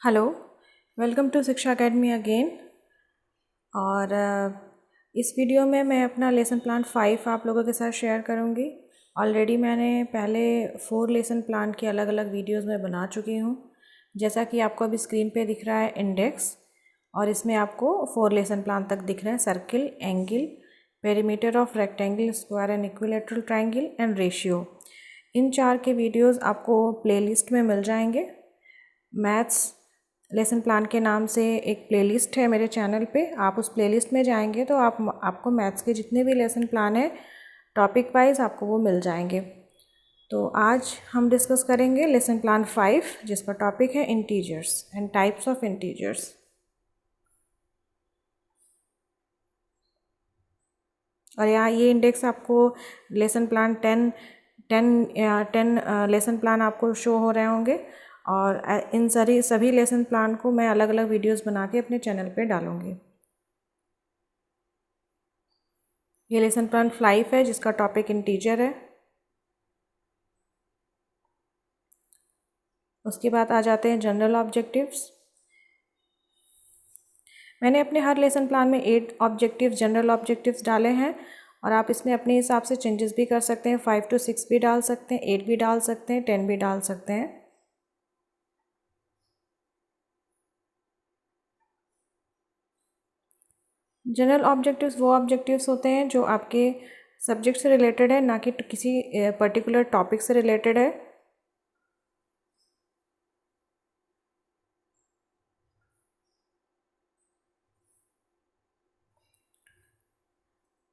Hello, welcome to शिक्षा academy again. और इस वीडियो में मैं अपना लेसन प्लान 5 आप लोगों के साथ शेयर करूंगी। ऑलरेडी मैंने पहले 4 लेसन प्लान की अलग अलग वीडियोस में बना चुकी हूं। जैसा कि आपको अभी स्क्रीन पे दिख रहा है इंडेक्स, और इसमें आपको 4 लेसन प्लान तक दिख रहे हैं: circle, angle, perimeter of rectangle, square and equilateral triangle and ratio. इन 4 के वीडियोस आपको प्लेलिस्ट में मिल जाएंगे। मैथ्स लेसन प्लान के नाम से एक प्लेलिस्ट है मेरे चैनल पे। आप उस प्लेलिस्ट में जाएंगे तो आपको मैथ्स के जितने भी लेसन प्लान है टॉपिक वाइज आपको वो मिल जाएंगे। तो आज हम डिस्कस करेंगे लेसन प्लान 5, जिसका टॉपिक है integers and types of integers. और यहाँ ये इंडेक्स आपको लेसन प्लान 10 लेसन प्लान आपको शो हो रहे होंगे। और इन सभी लेसन प्लान को मैं अलग अलग वीडियोस बना के अपने चैनल पे डालूंगी। ये लेसन प्लान 5 है जिसका टॉपिक इंटीजर है। उसके बाद आ जाते हैं जनरल ऑब्जेक्टिव्स। मैंने अपने हर लेसन प्लान में 8 ऑब्जेक्टिव्स जनरल ऑब्जेक्टिव्स डाले हैं, और आप इसमें अपने हिसाब से चेंजेस भी कर सकते हैं। 5 to 6 भी डाल सकते हैं, 8 भी डाल सकते हैं, 10 भी डाल सकते हैं। जनरल ऑब्जेक्टिव्स वो ऑब्जेक्टिव्स होते हैं जो आपके सब्जेक्ट से रिलेटेड है, ना कि किसी पर्टिकुलर टॉपिक से रिलेटेड है।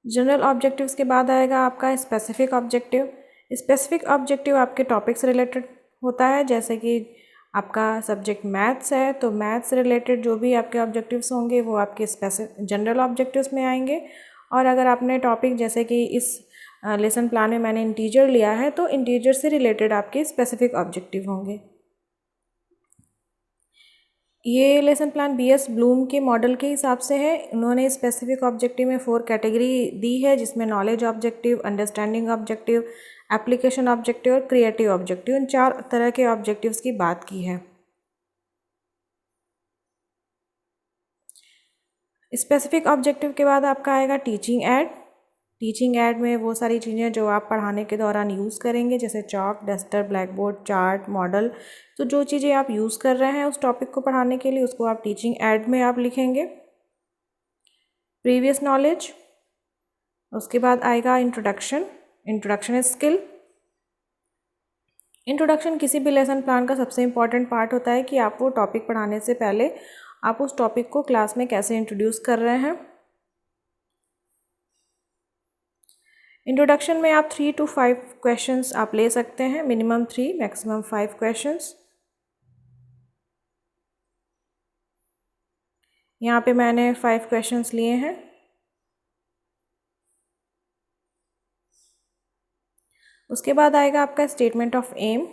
जनरल ऑब्जेक्टिव्स के बाद आएगा आपका स्पेसिफिक ऑब्जेक्टिव। स्पेसिफिक ऑब्जेक्टिव आपके टॉपिक से रिलेटेड होता है। जैसे कि आपका सब्जेक्ट मैथ्स है तो मैथ्स से रिलेटेड जो भी आपके ऑब्जेक्टिव्स होंगे वो आपके जनरल ऑब्जेक्टिव्स में आएंगे। और अगर आपने टॉपिक जैसे कि इस लेसन प्लान में मैंने इंटीजर लिया है तो इंटीजर से रिलेटेड आपके स्पेसिफिक ऑब्जेक्टिव होंगे। ये लेसन प्लान बीएस ब्लूम के मॉडल के हिसाब से है। उन्होंने स्पेसिफिक ऑब्जेक्टिव में 4 कैटेगरी दी है, जिसमें knowledge objective, understanding objective, application objective और क्रिएटिव ऑब्जेक्टिव। इन 4 तरह के ऑब्जेक्टिव्स की बात की है। स्पेसिफिक ऑब्जेक्टिव के बाद आपका आएगा टीचिंग एड। टीचिंग एड में वो सारी चीज़ें जो आप पढ़ाने के दौरान यूज़ करेंगे, जैसे chalk, duster, black board, chart, model. तो जो चीज़ें आप यूज़ कर रहे हैं उस टॉपिक को पढ़ाने के लिए, उसको आप टीचिंग एड में आप लिखेंगे। प्रीवियस नॉलेज, उसके बाद आएगा इंट्रोडक्शन। Introduction skill. इंट्रोडक्शन किसी भी लेसन प्लान का सबसे इम्पॉर्टेंट पार्ट होता है कि आप वो टॉपिक पढ़ाने से पहले आप उस टॉपिक को क्लास में कैसे इंट्रोड्यूस कर रहे हैं। इंट्रोडक्शन में आप 3 to 5 क्वेश्चंस आप ले सकते हैं, मिनिमम 3 मैक्सिमम 5 क्वेश्चंस। यहाँ पे मैंने 5 क्वेश्चंस लिए हैं। उसके बाद आएगा आपका स्टेटमेंट ऑफ एम।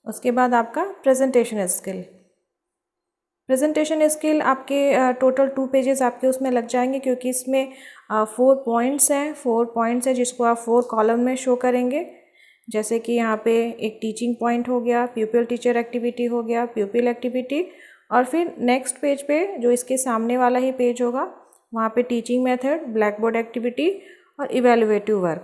उसके बाद आपका प्रेजेंटेशन स्किल। प्रेजेंटेशन स्किल आपके टोटल 2 पेजेस आपके उसमें लग जाएंगे, क्योंकि इसमें 4 पॉइंट्स हैं। 4 पॉइंट्स हैं जिसको आप 4 कॉलम में शो करेंगे। जैसे कि यहाँ पे एक टीचिंग पॉइंट हो गया, प्यूपिल टीचर एक्टिविटी हो गया, प्यूपिल एक्टिविटी, और फिर नेक्स्ट पेज पे जो इसके सामने वाला ही पेज होगा वहाँ पे teaching method, black board activity और इवेलुएटिव वर्क।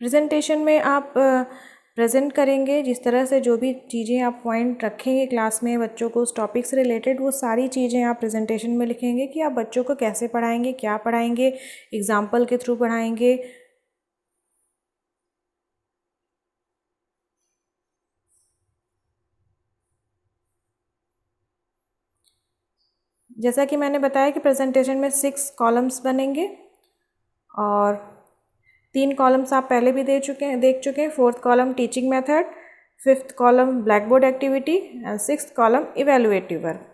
प्रेजेंटेशन में आप प्रेजेंट करेंगे जिस तरह से, जो भी चीज़ें आप पॉइंट रखेंगे क्लास में बच्चों को उस टॉपिक से रिलेटेड, वो सारी चीज़ें आप प्रेजेंटेशन में लिखेंगे कि आप बच्चों को कैसे पढ़ाएंगे, क्या पढ़ाएंगे, एग्जाम्पल के थ्रू पढ़ाएंगे। जैसा कि मैंने बताया कि प्रेजेंटेशन में 6 कॉलम्स बनेंगे, और 3 कॉलम्स आप पहले भी देख चुके हैं। 4th column teaching method, 5th column black board activity and 6th column evaluative work.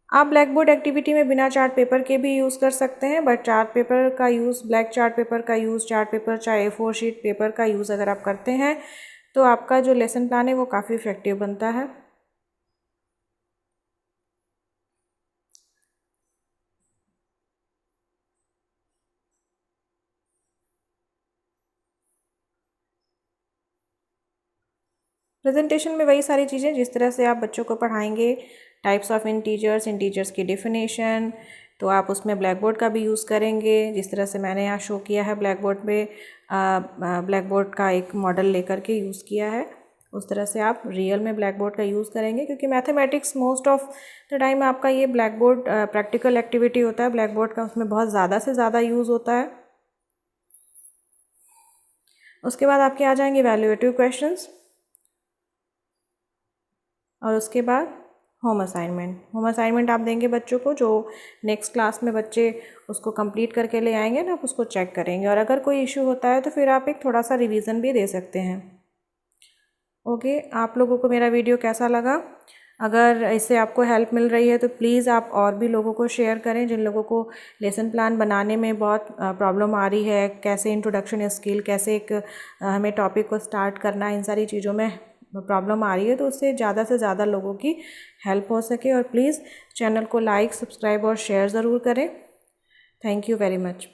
आप ब्लैक बोर्ड एक्टिविटी में बिना चार्ट पेपर के भी यूज़ कर सकते हैं, बट चार्ट पेपर का यूज़, ब्लैक चार्ट पेपर का यूज़, चार्ट पेपर चाहे A4 शीट पेपर का यूज़ अगर आप करते हैं तो आपका जो लेसन प्लान है वो काफ़ी इफेक्टिव बनता है। प्रेजेंटेशन में वही सारी चीज़ें जिस तरह से आप बच्चों को पढ़ाएंगे, टाइप्स ऑफ इंटीजर्स की डेफिनेशन, तो आप उसमें ब्लैक बोर्ड का भी यूज़ करेंगे। जिस तरह से मैंने यहाँ शो किया है ब्लैक बोर्ड पे, ब्लैक बोर्ड का एक मॉडल लेकर के यूज़ किया है, उस तरह से आप रियल में ब्लैक बोर्ड का यूज़ करेंगे। क्योंकि mathematics most of the time आपका ये ब्लैक बोर्ड प्रैक्टिकल एक्टिविटी होता है ब्लैक बोर्ड का, उसमें बहुत ज़्यादा से ज़्यादा यूज़ होता है। उसके बाद आपके आ जाएंगे वैल्यूएटिव क्वेश्चंस, और उसके बाद होम असाइनमेंट आप देंगे बच्चों को, जो नेक्स्ट क्लास में बच्चे उसको कंप्लीट करके ले आएंगे ना, आप उसको चेक करेंगे, और अगर कोई इशू होता है तो फिर आप एक थोड़ा सा रिवीजन भी दे सकते हैं। ओके, आप लोगों को मेरा वीडियो कैसा लगा? अगर इससे आपको हेल्प मिल रही है तो प्लीज़ आप और भी लोगों को शेयर करें, जिन लोगों को लेसन प्लान बनाने में बहुत प्रॉब्लम आ रही है, कैसे इंट्रोडक्शन स्किल, कैसे एक हमें टॉपिक को स्टार्ट करना, इन सारी चीज़ों में प्रॉब्लम आ रही है, तो उससे ज़्यादा से ज़्यादा लोगों की हेल्प हो सके। और प्लीज़ चैनल को लाइक, सब्सक्राइब और शेयर ज़रूर करें। Thank you very much.